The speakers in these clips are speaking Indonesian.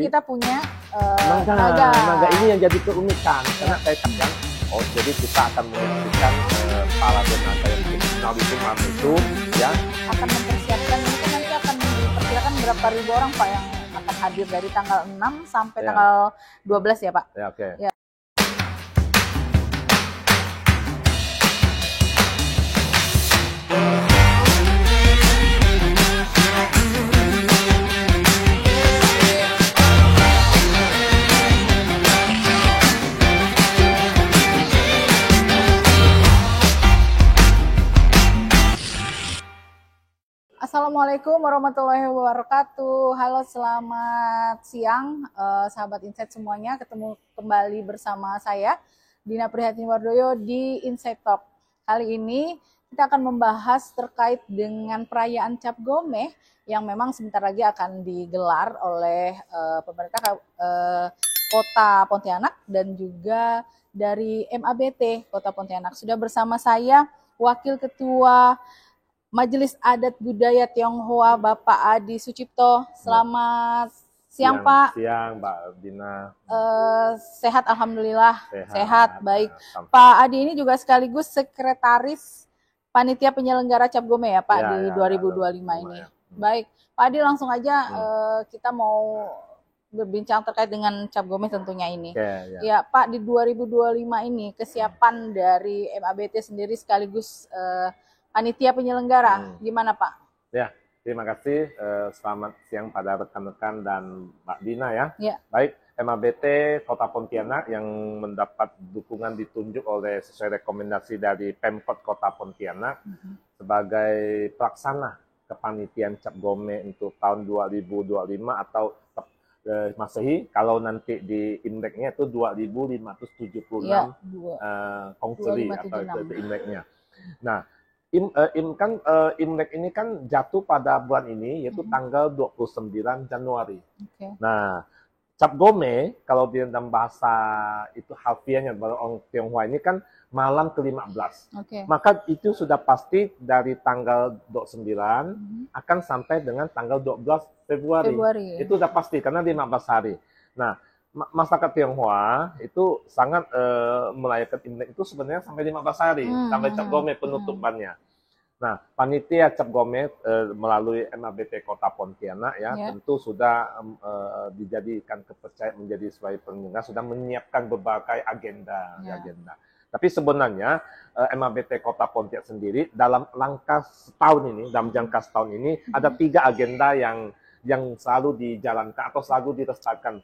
kita punya naga ini yang jadi keunikan karena saya katakan, jadi kita akan menyaksikan parade naga yang dikenal itu malam itu ya. Akan mempersiapkan ini kan nanti akan diperkirakan berapa ribu orang Pak yang akan hadir dari tanggal 6 sampai tanggal 12 ya Pak? Ya, oke. Ya. Assalamualaikum warahmatullahi wabarakatuh. Halo, selamat siang sahabat Insight semuanya. Ketemu kembali bersama saya Dina Prihatiniwardoyo di Insight Talk. Kali ini kita akan membahas terkait dengan perayaan Cap Gomeh yang memang sebentar lagi akan digelar oleh pemerintah Kota Pontianak dan juga dari MABT Kota Pontianak. Sudah bersama saya Wakil Ketua Majelis Adat Budaya Tionghoa Bapak Adi Sucipto. Selamat siang Pak. Siang Mbak Dina. Sehat alhamdulillah. Sehat baik. Pak Adi ini juga sekaligus sekretaris panitia penyelenggara Cap Gomeh ya Pak di 2025 ini. Baik, Pak Adi langsung aja kita mau berbincang terkait dengan Cap Gomeh tentunya ini. Ya Pak, di 2025 ini kesiapan dari MABT sendiri sekaligus panitia penyelenggara, gimana Pak? Ya, terima kasih. Selamat siang pada rekan-rekan dan Mbak Dina ya. Baik, MABT Kota Pontianak yang mendapat dukungan ditunjuk oleh sesuai rekomendasi dari Pemkot Kota Pontianak sebagai pelaksana kepanitiaan Cap Gomeh untuk tahun 2025 atau Masehi, kalau nanti di Imleknya itu 2576 Kongceli atau Imleknya. Nah, Imlek ini kan jatuh pada bulan ini, yaitu tanggal 29 Januari. Nah, Cap Gomeh, kalau di dalam bahasa itu harfiahnya, orang Tionghoa ini kan malam ke-15. Maka itu sudah pasti dari tanggal 29 akan sampai dengan tanggal 12 Februari. Itu sudah pasti, karena 15 hari. Nah, masyarakat Tionghoa itu sangat merayakan Imlek itu sebenarnya sampai 15 hari sampai Cap Gomeh penutupannya. Nah, panitia Cap Gomeh melalui MABT Kota Pontianak tentu sudah dijadikan kepercayaan menjadi sebagai penyelenggara, sudah menyiapkan berbagai agenda. Tapi sebenarnya MABT Kota Pontianak sendiri dalam langkah setahun ini, dalam jangka setahun ini ada 3 agenda yang selalu dijalankan atau selalu dilestarikan.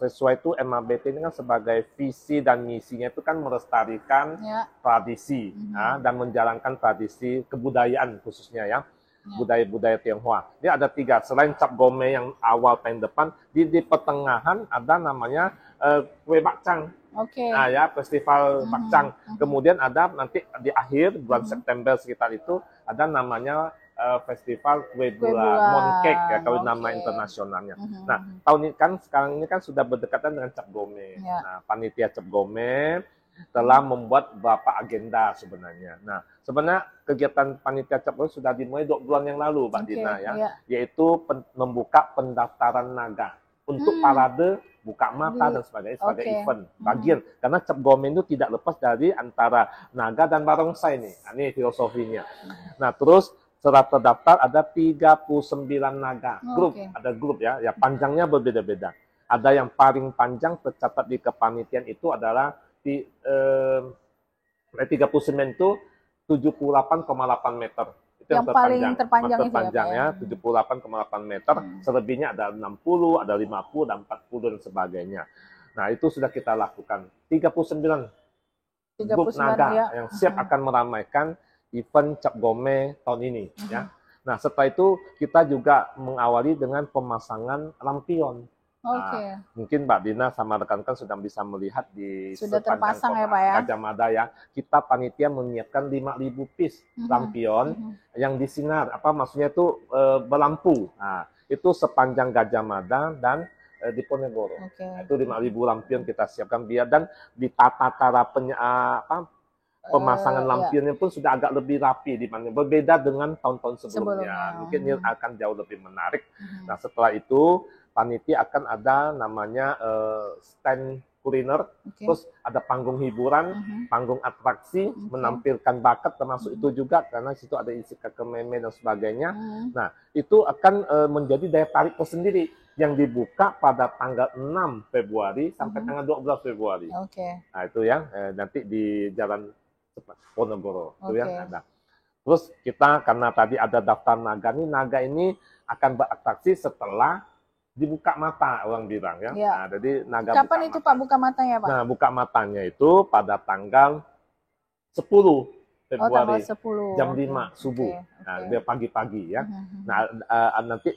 Sesuai itu MABT ini kan sebagai visi dan misinya itu kan melestarikan tradisi dan menjalankan tradisi kebudayaan khususnya budaya-budaya Tionghoa. Ini ada 3, selain Cap Gomeh yang awal tahun depan, di pertengahan ada namanya kue bakcang. Festival bakcang. Kemudian ada nanti di akhir bulan September sekitar itu ada namanya festival kue gula mooncake ya kalau nama internasionalnya. Nah, tahun ini kan sekarang ini kan sudah berdekatan dengan Cap Gomeh. Nah, panitia Cap Gomeh telah membuat beberapa agenda sebenarnya. Nah, sebenarnya kegiatan panitia Cap Gomeh sudah dimulai 2 bulan yang lalu, Mbak Dina yaitu membuka pendaftaran naga untuk parade buka mata dan sebagainya sebagai event bagian, karena Cap Gomeh itu tidak lepas dari antara naga dan barongsai nih. Ini filosofinya. Nah, terus setelah terdaftar ada 39 naga, ada grup ya panjangnya berbeda-beda. Ada yang paling panjang tercatat di kepanitiaan itu adalah di 39 itu 78,8 meter. Itu yang terpanjang ya, 78,8 meter. Selebihnya ada 60, ada 50, dan 40 dan sebagainya. Nah, itu sudah kita lakukan. 39 grup naga yang siap akan meramaikan event Cap Gomeh tahun ini ya. Nah, setelah itu kita juga mengawali dengan pemasangan lampion. Mungkin Mbak Dina sama rekan-rekan sudah bisa melihat di sudah terpasang ya Pak ya. Gajah Mada ya. Kita panitia menyiapkan 5.000 piece lampion yang disinar, maksudnya itu berlampu. Nah, itu sepanjang Gajah Mada dan di Ponegoro. Itu 5.000 lampion kita siapkan biar dan ditata cara pemasangan lampionnya pun sudah agak lebih rapi berbeda dengan tahun-tahun sebelumnya. Mungkin ini akan jauh lebih menarik. Nah, setelah itu panitia akan ada namanya stand kuliner, terus ada panggung hiburan, panggung atraksi, menampilkan bakat termasuk itu juga karena situ ada isi kekememe dan sebagainya. Nah, itu akan menjadi daya tarik tersendiri yang dibuka pada tanggal 6 Februari sampai tanggal 12 Februari. Nah, itu yang nanti di Jalan Ponorogo, itu yang ada. Terus kita karena tadi ada daftar naga ini akan beratraksi setelah dibuka mata orang bilang ya. Nah, jadi naga kapan itu Pak buka matanya Pak? Nah, buka matanya itu pada tanggal 10 Februari, jam 5 subuh. Nah, dia pagi-pagi ya. Nah, nanti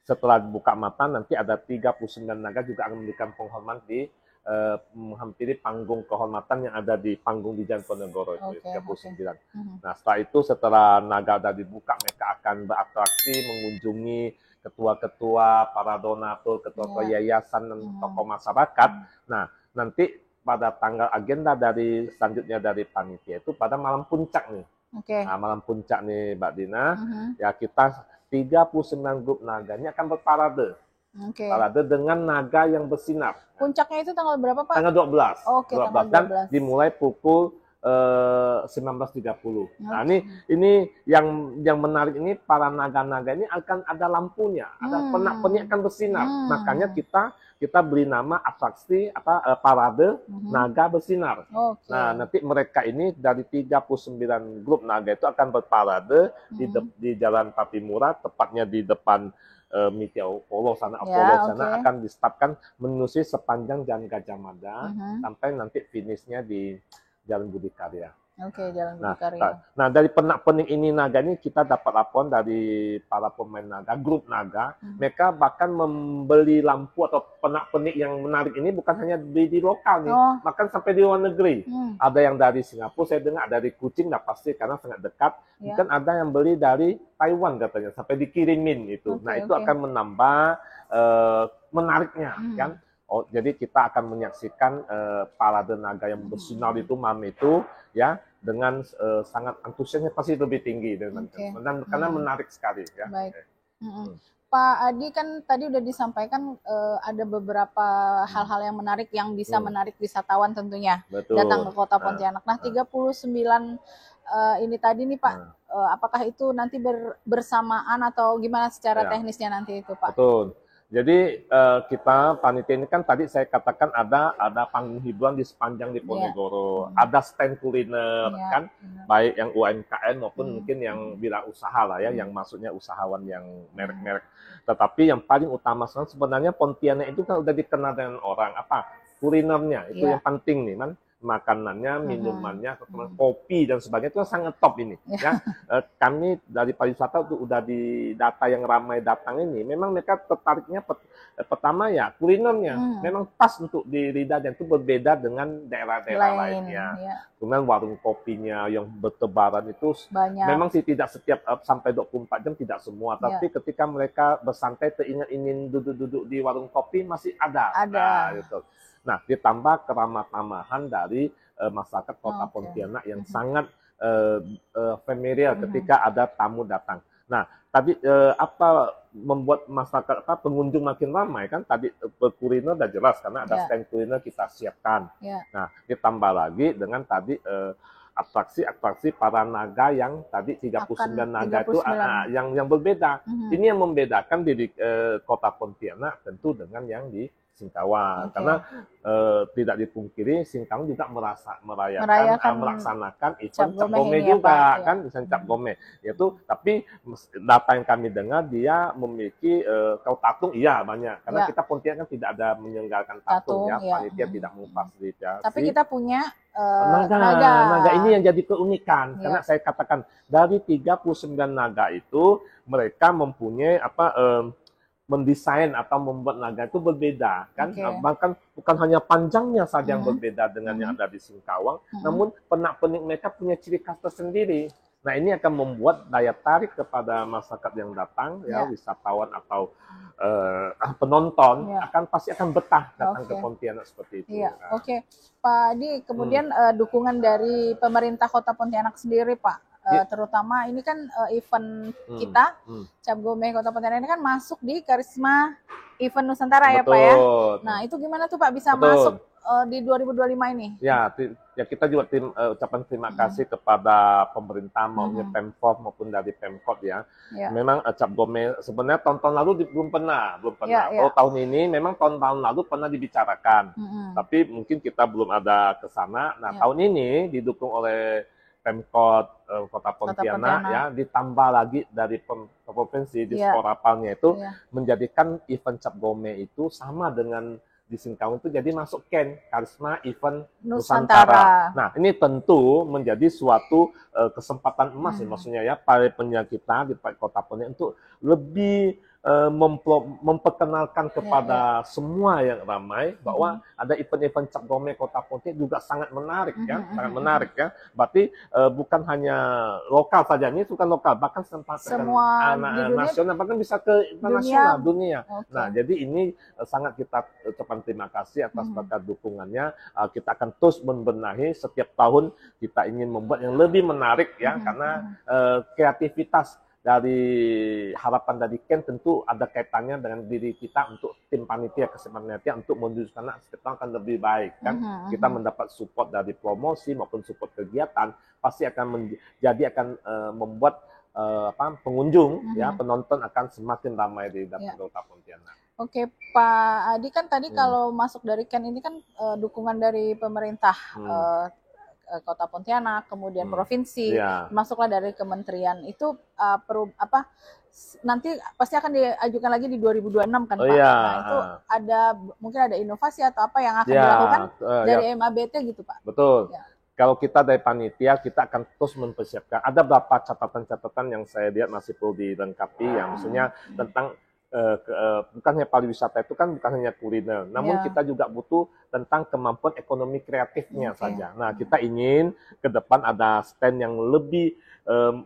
setelah buka mata nanti ada 39 naga juga akan memberikan penghormatan di menghampiri panggung kehormatan yang ada di panggung di Jalan Ponorogo itu 39. Nah, setelah itu setelah naga sudah dibuka mereka akan beratraksi mengunjungi ketua-ketua, para donatur, ketua-ketua yayasan dan tokoh masyarakat. Nah, nanti pada tanggal agenda dari selanjutnya dari panitia itu pada malam puncak nih. Nah, malam puncak nih Mbak Dina, ya kita 39 grup naga ini akan berparade. Parade dengan naga yang bersinar. Puncaknya itu tanggal berapa Pak? Tanggal 12. 12 dan 12. dimulai pukul 19.30. Nah, ini yang menarik ini para naga-naga ini akan ada lampunya, ada penak-penik akan bersinar. Makanya kita beri nama atraksi parade naga bersinar. Nah, nanti mereka ini dari 39 grup naga itu akan berparade di Jalan Patimura, tepatnya di depan Miti Apollo sana, akan distartkan menyusuri sepanjang Jalan Gajah Mada sampai nanti finishnya di Jalan Budi Karya. Jalan Budi Karya. Nah, dari penak-penik ini naga ini kita dapat laporan dari para pemain naga, grup naga, mereka bahkan membeli lampu atau penak-penik yang menarik ini bukan hanya di lokal nih, bahkan sampai di luar negeri. Ada yang dari Singapura, saya dengar ada dari Kuching, nah pasti karena sangat dekat. Mungkin ada yang beli dari Taiwan katanya, sampai dikirimin itu. Nah, itu akan menambah menariknya, kan? Jadi kita akan menyaksikan parade naga yang bersinar itu malam itu ya dengan sangat antusiasnya pasti lebih tinggi karena menarik sekali ya. Baik. Pak Adi kan tadi udah disampaikan ada beberapa hal-hal yang menarik yang bisa menarik wisatawan tentunya datang ke Kota Pontianak. Nah, 39 ini tadi nih Pak, apakah itu nanti bersamaan atau gimana secara teknisnya nanti itu Pak? Betul. Jadi kita panitia ini kan tadi saya katakan ada panggung hiburan di sepanjang di Ponorogo, ada stand kuliner kan, baik yang UMKM maupun mungkin yang wirausaha lah ya, yang maksudnya usahawan yang merek-merek. Tetapi yang paling utama sebenarnya Pontianak itu kan udah dikenal dengan orang kulinernya itu yang penting nih kan. Makanannya, minumannya, kopi dan sebagainya itu sangat top ini. Ya, kami dari pariwisata itu udah di data yang ramai datang ini, memang mereka tertariknya pertama ya kulinernya, memang pas untuk di lidah dan itu berbeda dengan daerah-daerah lainnya. Kemudian warung kopinya yang bertebaran itu banyak. Memang sih tidak setiap sampai 24 jam tidak semua, tapi ketika mereka bersantai teringat ingin duduk-duduk di warung kopi masih ada. Nah, gitu. Nah, ditambah keramah-tamahan dari masyarakat Kota Pontianak yang sangat familiar ketika ada tamu datang. Nah, tadi apa membuat masyarakat pengunjung makin ramai kan? Tadi kuliner udah jelas karena ada stand kuliner kita siapkan. Nah, ditambah lagi dengan tadi atraksi para naga yang tadi 39 naga itu yang berbeda. Ini yang membedakan di Kota Pontianak tentu dengan yang di Singkawang, karena tidak dipungkiri Singkawang juga melaksanakan event Cap Gome juga kan, event Cap Gome itu. Tapi data yang kami dengar dia memiliki kalau tatung banyak, karena kita Pontianak kan tidak ada menyelenggarakan tatung ya, panitia tidak memfasilitasi. Tapi kita punya naga ini yang jadi keunikan, karena saya katakan dari 39 naga itu mereka mempunyai mendesain atau membuat naga itu berbeda kan, bahkan bukan hanya panjangnya saja yang berbeda dengan yang ada di Singkawang, namun penak-penik mereka punya ciri khas tersendiri. Nah, ini akan membuat daya tarik kepada masyarakat yang datang wisatawan atau penonton pasti akan betah datang ke Pontianak seperti itu. Pak Adi, kemudian dukungan dari pemerintah Kota Pontianak sendiri Pak, terutama ini kan event kita Cap Gome Kota Pontianak ini kan masuk di Karisma Event Nusantara. Betul. Ya Pak ya. Nah itu gimana tuh Pak bisa masuk di 2025 ini? Ya kita juga ucapan terima kasih kepada pemerintah maupun Pemprov maupun dari Pemkot ya. Memang Cap Gome sebenarnya tahun-tahun lalu belum pernah. Kalau tahun ini memang tahun-tahun lalu pernah dibicarakan, tapi mungkin kita belum ada ke sana. Nah tahun ini didukung oleh Pemkot Kota Pontianak ya, ditambah lagi dari provinsi di Sporapalnya itu menjadikan event Cap Gome itu sama dengan di Singkawang itu jadi masuk Karisma Event Nusantara. Nah, ini tentu menjadi suatu kesempatan emas ya, maksudnya ya para penyiar kita di Kota Pontianak untuk lebih memperkenalkan kepada semua yang ramai bahwa ada event-event Cap Gome Kota Pontianak juga sangat menarik ya, sangat menarik ya. Berarti bukan hanya lokal saja, ini bukan lokal, bahkan semua nasional, bahkan bisa ke internasional dunia. Nah, jadi ini sangat kita ucapkan terima kasih atas berkat dukungannya. Kita akan terus membenahi setiap tahun, kita ingin membuat yang lebih menarik ya, karena kreativitas dari harapan dari Ken tentu ada kaitannya dengan diri kita untuk tim panitia panitia untuk menuju sana setiap tahun akan lebih baik kan. Kita mendapat support dari promosi maupun support kegiatan pasti akan membuat pengunjung ya penonton akan semakin ramai di Kota Pontianak. Oke Pak Adi, kan tadi kalau masuk dari Ken ini kan dukungan dari pemerintah Kota Pontianak, kemudian provinsi, masuklah dari kementerian itu nanti pasti akan diajukan lagi di 2026 kan Pak? Nah itu mungkin ada inovasi atau apa yang akan dilakukan dari MABT gitu Pak? Betul. Kalau kita dari panitia, kita akan terus mempersiapkan. Ada beberapa catatan-catatan yang saya lihat masih perlu dilengkapi, yang maksudnya tentang bukan hanya pariwisata itu kan bukan hanya kuliner, namun kita juga butuh tentang kemampuan ekonomi kreatifnya saja. Nah, kita ingin ke depan ada stand yang lebih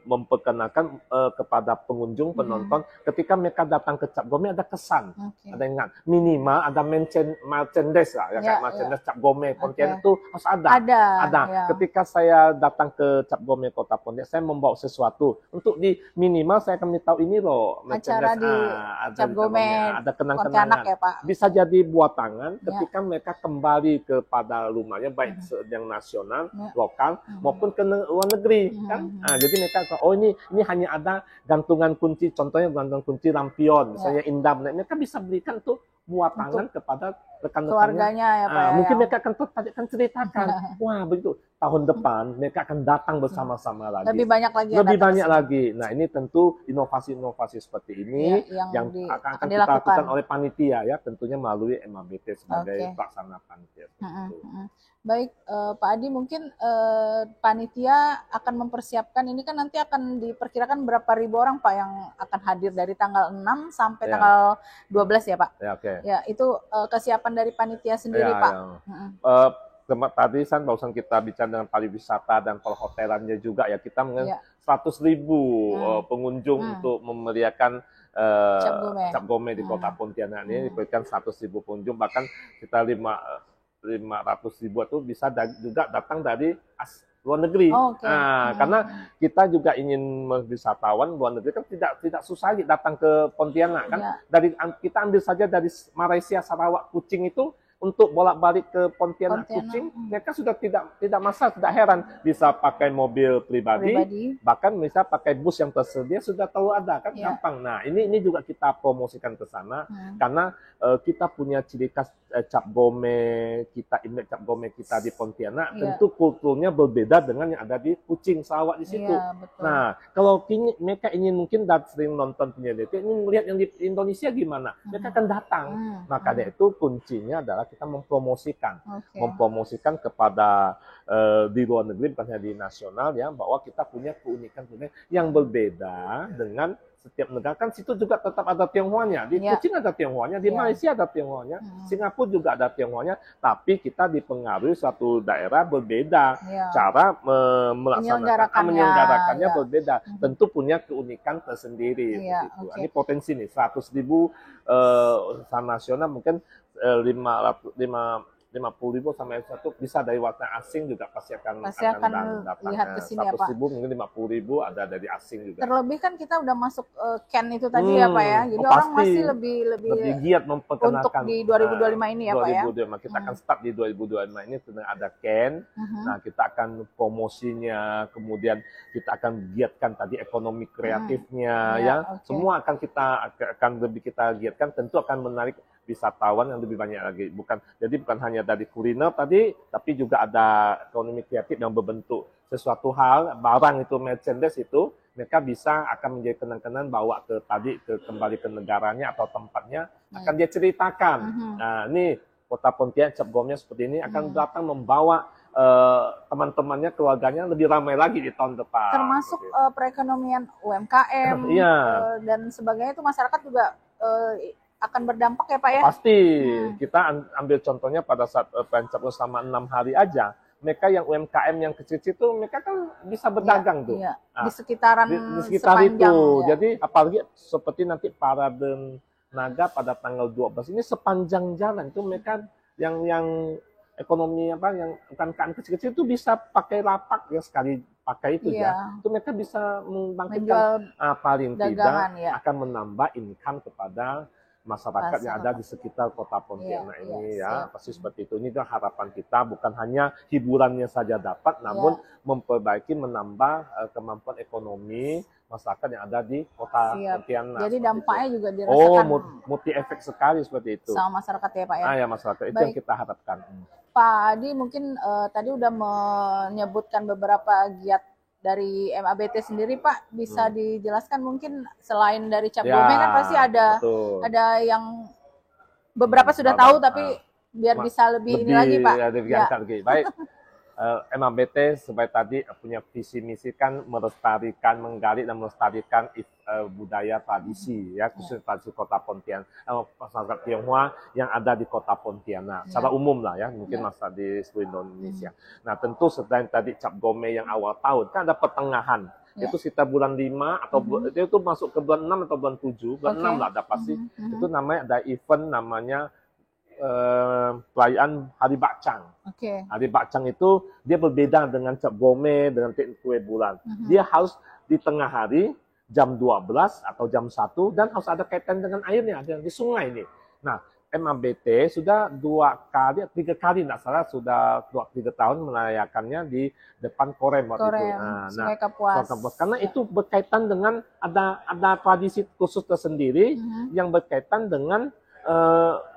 memperkenalkan kepada pengunjung penonton ketika mereka datang ke Cap Gome ada kesan, ada ingat minimal ada merchandise lah, ya kayak merchandise Cap Gome Pontianak itu harus ada. Ketika saya datang ke Cap Gome Kota Pontianak, saya membawa sesuatu untuk di minimal saya akan tahu ini loh merchandise Cap Gome ada kenang-kenangan ya, Pak. Bisa jadi buat tangan ketika mereka kembali kepada rumahnya baik yang nasional, lokal maupun ke luar negeri kan. Nah, jadi mereka ini hanya ada gantungan kunci, contohnya gantungan kunci lampion misalnya Indah, mereka bisa berikan tuh buat tangan kepada rekan-rekannya ya Pak. Mungkin mereka akan tertarik, akan ceritakan wah begitu tahun depan mereka akan datang bersama-sama lagi lebih banyak lagi. Nah ini tentu inovasi-inovasi seperti ini yang akan kita lakukan oleh panitia ya, tentunya melalui MABT sebagai pelaksana panitia. Baik Pak Adi, mungkin panitia akan mempersiapkan ini kan nanti akan diperkirakan berapa ribu orang Pak yang akan hadir dari tanggal 6 sampai tanggal 12 ya Pak? Ya itu kesiapan dari panitia sendiri Pak. Tadi barusan kita bicara dengan pariwisata dan perhotelannya juga ya, kita mengenai 100.000 pengunjung untuk memeriahkan Cap Gome di Kota Pontianak ini, diberikan 100.000 pengunjung, bahkan kita 500.000 itu bisa juga datang dari luar negeri. Karena kita juga ingin wisatawan luar negeri kan tidak susah datang ke Pontianak kan. Kita ambil saja dari Malaysia, Sarawak, Kuching itu untuk bolak-balik ke Pontianak. Kuching, mereka sudah tidak masalah, tidak heran bisa pakai mobil pribadi, bahkan bisa pakai bus yang tersedia sudah tahu ada kan, gampang. Nah, ini juga kita promosikan ke sana karena kita punya ciri khas Cap Gome, image Cap Gome kita di Pontianak, tentu kulturnya berbeda dengan yang ada di Kuching, Sarawak di situ. Nah, kalau mereka ingin mungkin sering nonton penyiar, ingin melihat yang di Indonesia gimana, mereka akan datang. Makanya itu kuncinya adalah kita mempromosikan kepada di luar negeri, bukan hanya di nasional ya, bahwa kita punya keunikan yang berbeda dengan setiap negara. Kan situ juga tetap ada Tionghoanya, di Kuching ada Tionghoanya, di Malaysia ada Tionghoanya, Singapura juga ada Tionghoanya, tapi kita dipengaruhi suatu daerah berbeda, cara menyelenggarakannya berbeda, tentu punya keunikan tersendiri. Ini potensi nih 100.000 usaha nasional, mungkin 500 50.000 sampai 1 bisa dari warga asing juga pasti akan datang. Lihat ke sini ya Pak. 100.000 mungkin 50.000 ada dari asing juga. Terlebih kan kita udah masuk Ken itu tadi ya Pak ya. Jadi orang masih lebih giat memperkenalkan untuk di 2025 ini ya Pak ya. 2025 kita akan start di 2025 ini sedang ada Ken. Nah, kita akan promosinya, kemudian kita akan giatkan tadi ekonomi kreatifnya ya. Semua akan lebih kita giatkan, tentu akan menarik wisatawan yang lebih banyak lagi. Jadi bukan hanya dari kuliner tadi, tapi juga ada ekonomi kreatif yang berbentuk sesuatu hal, barang itu, merchandise itu, mereka akan menjadi kenang-kenangan bawa kembali ke negaranya atau tempatnya, akan dia ceritakan. Nah, ini Kota Pontianak Cap Gome seperti ini akan datang membawa teman-temannya, keluarganya lebih ramai lagi di tahun depan. Termasuk perekonomian UMKM dan sebagainya, itu masyarakat juga akan berdampak ya Pak ya? Pasti. Kita ambil contohnya pada saat pencap selama 6 hari aja. Mereka yang UMKM yang kecil-kecil itu mereka kan bisa berdagang tuh. Iya. Nah, di sekitar itu. Ya. Jadi apalagi seperti nanti Parade Naga pada tanggal 12 ini sepanjang jalan itu mereka yang ekonomi yang UMKM kecil-kecil itu bisa pakai lapak ya, sekali pakai itu ya. Itu mereka bisa membangkitkan paling tidak akan menambah income kepada masyarakat yang ada di sekitar Kota Pontianak ini ya. Pasti seperti itu. Ini adalah harapan kita, bukan hanya hiburannya saja dapat, namun memperbaiki, menambah kemampuan ekonomi masyarakat yang ada di Kota Pontianak. Jadi dampaknya juga dirasakan. Multi efek sekali seperti itu. Sama masyarakat ya Pak ya? Ya masyarakat. Itu yang kita harapkan. Pak Adi mungkin tadi udah menyebutkan beberapa giat dari MABT sendiri Pak, bisa dijelaskan mungkin selain dari Cap Gome kan pasti ada yang beberapa sudah tahu tapi biar bisa lebih ini lagi Pak. Baik. MABT sebagai tadi punya visi misi kan melestarikan, menggali dan melestarikan budaya tradisi ya, khusus tradisi Kota Pontianak, masyarakat Tionghoa yang ada di Kota Pontianak secara umum lah ya, mungkin masa di seluruh Indonesia. Nah, tentu selain tadi Cap Gome yang awal tahun kan ada pertengahan. Itu sekitar bulan 5 atau itu masuk ke bulan 6 atau bulan 7, bulan 6 lah ada pasti. Itu namanya ada event namanya perayaan Hari Bakcang. Hari Bakcang itu dia berbeda dengan Cap Gome, dengan kue bulan. Dia harus di tengah hari jam 12 atau jam 1 dan harus ada kaitan dengan airnya, di sungai ini. Nah, MABT sudah 3 kali tidak salah, sudah 2-3 tahun merayakannya di depan Korem waktu itu. Sungai Kapuas. Karena itu berkaitan dengan ada tradisi khusus tersendiri yang berkaitan dengan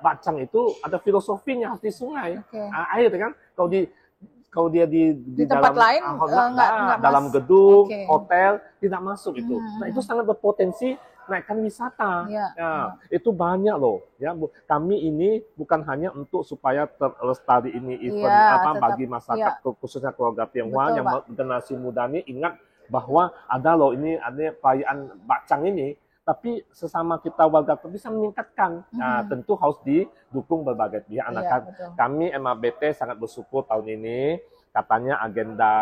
Bakcang itu ada filosofinya, harus di sungai, air kan. Kalau dia di tempat lain dalam gedung, hotel tidak masuk itu. Nah, itu sangat berpotensi naikkan wisata. Itu banyak loh ya. Kami ini bukan hanya untuk supaya terlestari ini event bagi masyarakat khususnya keluarga Tionghoa yang generasi muda ini ingat bahwa ada loh ini ada perayaan Bakcang ini. Tapi sesama kita warga bisa meningkatkan. Nah, tentu harus didukung berbagai pihak. Kami MABT sangat bersyukur tahun ini katanya agenda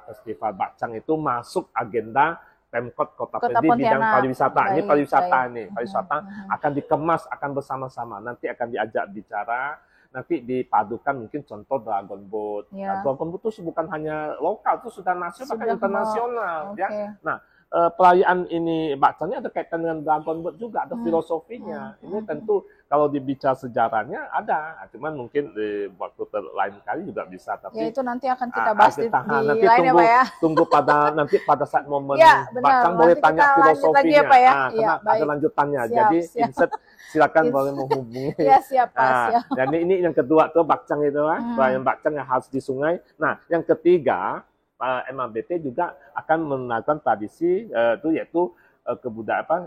Festival Bakcang itu masuk agenda Pemkot Kota Pontianak di bidang pariwisata. Ini pariwisata akan dikemas, akan bersama-sama. Nanti akan diajak bicara, nanti dipadukan mungkin contoh Dragon Boat. Dragon Boat itu bukan hanya lokal, itu sudah nasional, bahkan internasional. Ya. Nah, perayaan ini Bakcangnya ada kaitan dengan Dragon Boat juga, ada filosofinya. Ini tentu kalau dibicara sejarahnya ada, cuman mungkin di waktu lain kali juga bisa. Tapi ya itu nanti akan kita bahas di lain ya Pak ya. Tunggu nanti pada saat momen Bakcang boleh tanya filosofinya. Pak, ya? Karena ada lanjutannya. Jadi Insert silakan boleh menghubungi. Siap Pak. Jadi ini yang kedua tuh Bakcang itu, perayaan Bakcang yang harus di sungai. Nah, yang ketiga MABT juga akan menerapkan tradisi itu yaitu kebudayaan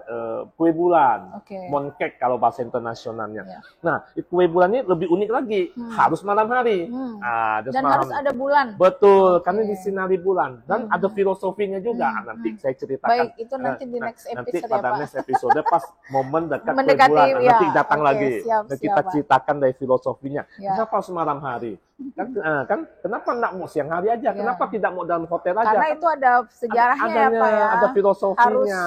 kue bulan, mooncake kalau bahasa internasionalnya. Nah, kue bulan ini lebih unik lagi, harus malam hari. Dan harus ada bulan. Betul, karena disinari bulan dan ada filosofinya juga. Nanti saya ceritakan. Baik, itu nanti di next episode nanti pada next episode pas momen dekat kue bulan, nanti datang lagi. Dan kita ceritakan dari filosofinya. Kenapa harus malam hari? Kan kenapa enggak mau siang hari aja? Kenapa tidak mau dalam hotel aja? Karena itu ada sejarahnya Pak ya. Ada filosofinya.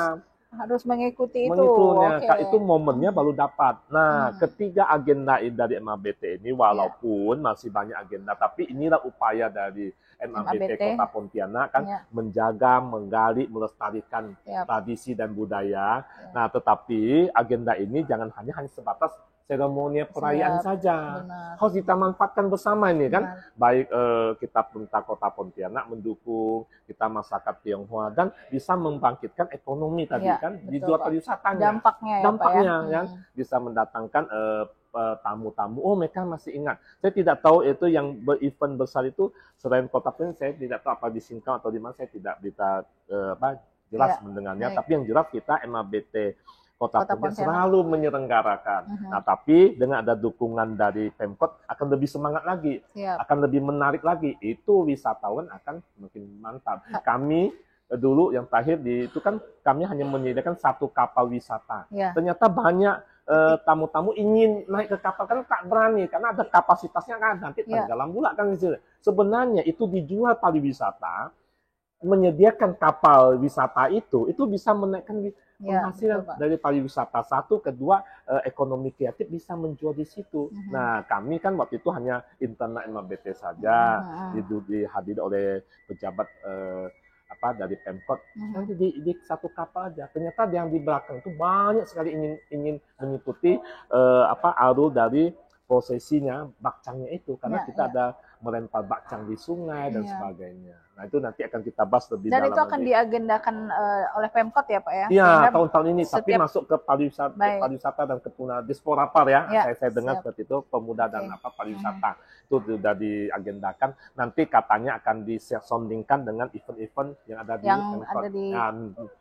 Harus mengikuti itu. Mengikuti, Okay. itu momennya baru dapat. Nah, ketiga agenda dari MABT ini, walaupun masih banyak agenda, tapi inilah upaya dari MABT Kota Pontianak kan menjaga, menggali, melestarikan tradisi dan budaya. Nah, tetapi agenda ini jangan hanya sebatas seremoni perayaan saja. Benar. Harus kita manfaatkan bersama ini kan. Baik kita pemerintah Kota Pontianak mendukung, kita masyarakat Tionghoa, dan bisa membangkitkan ekonomi tadi kan, dijual pariwisatanya. Dampaknya ya, bisa mendatangkan tamu-tamu. Oh, mereka masih ingat. Saya tidak tahu itu yang berevent besar itu selain Kota Pontianak, saya tidak tahu apa di Singkawang atau di mana, saya tidak bisa jelas mendengarnya. Tapi yang jelas kita MABT Kota Pontianak selalu menyelenggarakan. Nah, tapi dengan ada dukungan dari Pemkot akan lebih semangat lagi, akan lebih menarik lagi. Itu wisatawan akan makin mantap. Kami dulu yang terakhir itu kan kami hanya menyediakan 1 kapal wisata. Ternyata banyak tamu-tamu ingin naik ke kapal kan tak berani karena ada kapasitasnya kan, nanti tenggelam pula kan. Sebenarnya itu dijual pariwisata, menyediakan kapal wisata itu bisa menaikkan penghasilan dari pariwisata. Satu, kedua ekonomi kreatif bisa menjual di situ. Nah, kami kan waktu itu hanya internal MABT saja, dihadiri oleh pejabat dari Pemkot. Nanti di 1 kapal aja. Ternyata yang di belakang itu banyak sekali ingin mengikuti alur dari prosesinya bakcangnya itu, karena kita ada melempar bakcang di sungai dan sebagainya. Nah, itu nanti akan kita bahas lebih dalam. Dan itu akan diagendakan oleh Pemkot ya, Pak ya? Iya, tahun-tahun ini. Tapi masuk ke pariwisata dan ke Disporapar ya. Saya dengar seperti itu, pemuda dan pariwisata. Itu sudah diagendakan. Nanti katanya akan disondingkan dengan event-event yang ada di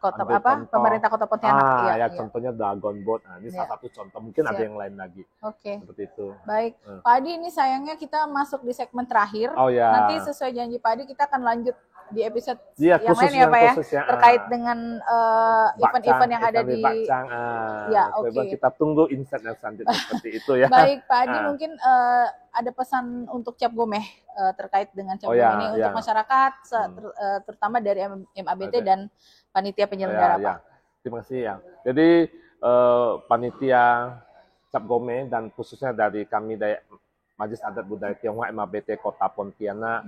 kota pemerintah Kota Pontianak. Contohnya Dragon Boat. Nah, ini salah satu contoh. Mungkin ada yang lain lagi. Seperti itu. Baik. Pak Adi, ini sayangnya kita masuk di segmen terakhir. Nanti sesuai janji Pak Adi, kita akan lanjut di episode yang lain ya Pak ya, terkait dengan event-event yang ada di Bakcang. Kita tunggu insight yang selanjutnya seperti itu ya. Baik Pak Adi, mungkin ada pesan untuk Cap Gomeh terkait dengan Cap Gomeh ini untuk masyarakat, terutama dari MABT dan panitia penyelenggara Pak. Terima kasih ya. Jadi panitia Cap Gomeh dan khususnya dari kami dari Majelis Adat Budaya Tionghoa MABT Kota Pontianak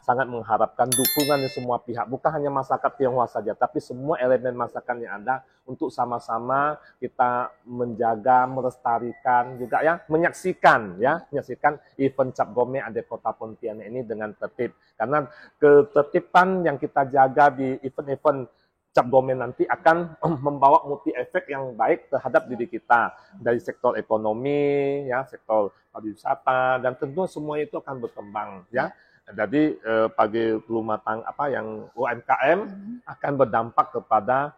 sangat mengharapkan dukungan dari semua pihak, bukan hanya masyarakat Tionghoa saja, tapi semua elemen masyarakat yang ada untuk sama-sama kita menjaga, melestarikan juga menyaksikan event Cap Gomeh Adat Kota Pontianak ini dengan tertib. Karena ketertiban yang kita jaga di event-event Cap Gomeh nanti akan membawa multi efek yang baik terhadap diri kita dari sektor ekonomi, sektor pariwisata, dan tentu semua itu akan berkembang Jadi bagi rumah tangga yang UMKM akan berdampak kepada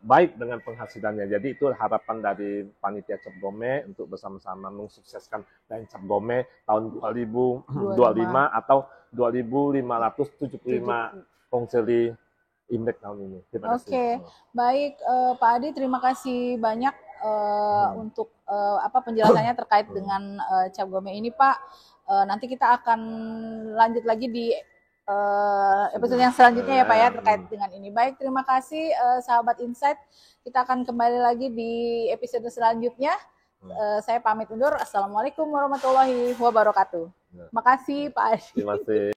baik dengan penghasilannya. Jadi itu harapan dari panitia Cap Gomeh untuk bersama-sama mensukseskan dan Cap Gomeh tahun 2025 atau 2575 Kongseli Imlek tahun ini. Baik Pak Adi, terima kasih banyak untuk penjelasannya terkait dengan Cap Gomeh ini Pak. Nanti kita akan lanjut lagi di episode yang selanjutnya ya Pak ya, terkait dengan ini. Baik, terima kasih sahabat Insight. Kita akan kembali lagi di episode selanjutnya. Saya pamit undur. Assalamualaikum warahmatullahi wabarakatuh. Terima kasih Pak Adi. Terima kasih.